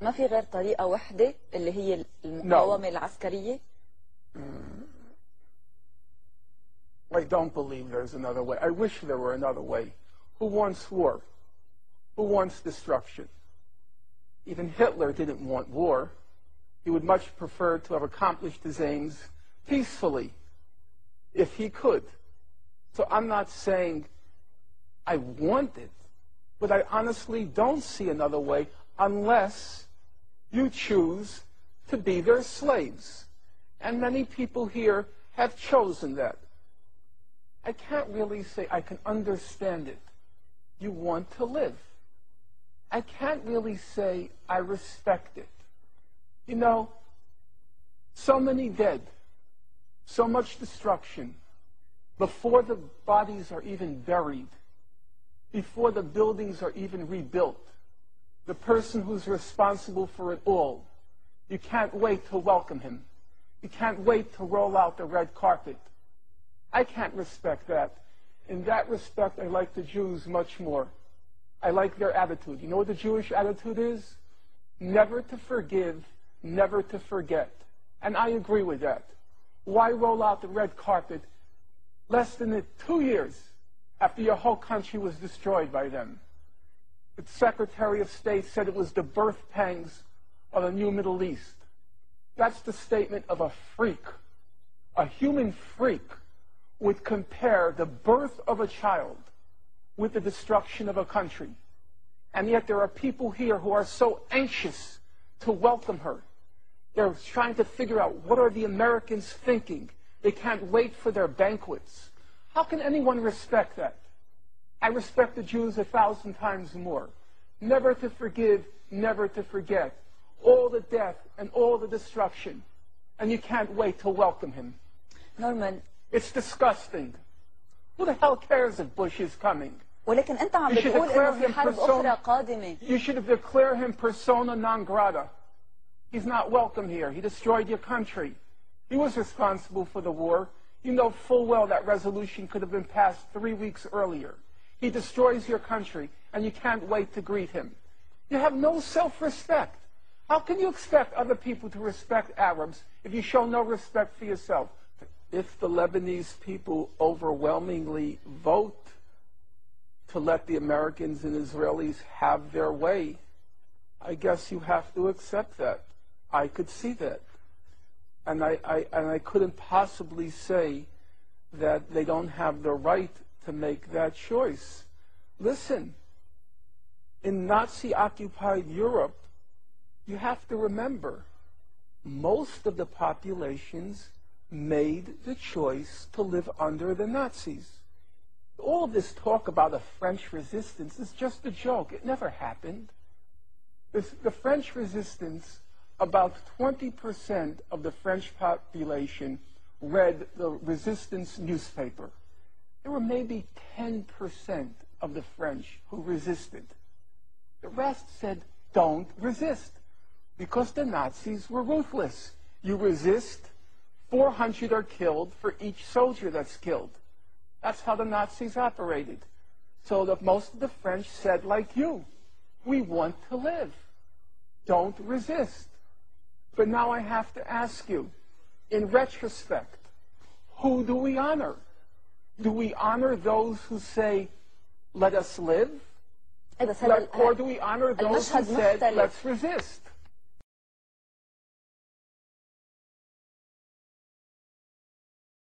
ما في غير طريقة واحدة اللي هي المقاومة العسكرية؟ I don't believe there's another way. I wish there were another way. Who wants war? Who wants destruction? Even Hitler didn't want war. He would much prefer to have accomplished his aims peacefully, if he could. So I'm not saying I want it, but I honestly don't see another way unless you choose to be their slaves. And many people here have chosen that. I can't really say I can understand it. You want to live. I can't really say I respect it. You know, so many dead, so much destruction, before the bodies are even buried, before the buildings are even rebuilt. The person who's responsible for it all, you can't wait to welcome him. You can't wait to roll out the red carpet. I can't respect that. In that respect, I like the Jews much more. I like their attitude. You know what the Jewish attitude is? Never to forgive, never to forget. And I agree with that. Why roll out the red carpet less than 2 years after your whole country was destroyed by them? The Secretary of State said it was the birth pangs of the new Middle East. That's the statement of a freak. A human freak would compare the birth of a child with the destruction of a country. And yet there are people here who are so anxious to welcome her. They're trying to figure out, what are the Americans thinking? They can't wait for their banquets. How can anyone respect that? I respect the Jews 1,000 times more. Never to forgive, never to forget. All the death and all the destruction. And you can't wait to welcome him. Norman. It's disgusting. Who the hell cares if Bush is coming? ولكن أنت عم بتقول إنه في حرب أخرى قادمة. You should have declared him persona non grata. He's not welcome here. He destroyed your country. He was responsible for the war. You know full well that resolution could have been passed 3 weeks earlier. He destroys your country, and you can't wait to greet him. You have no self-respect. How can you expect other people to respect Arabs if you show no respect for yourself? If the Lebanese people overwhelmingly vote to let the Americans and Israelis have their way, I guess you have to accept that. I could see that. And I couldn't possibly say that they don't have the right to make that choice. Listen, in Nazi-occupied Europe, you have to remember, most of the populations made the choice to live under the Nazis. All of this talk about the French resistance is just a joke. It never happened. The French resistance, about 20% of the French population read the resistance newspaper. There were maybe 10% of the French who resisted. The rest said, don't resist, because the Nazis were ruthless. You resist, 400 are killed for each soldier that's killed. That's how the Nazis operated. So most of the French said, like you, we want to live. Don't resist. But now I have to ask you, in retrospect, who do we honor? Do we honor those who say, let us live? Or do we honor those who said, let's resist?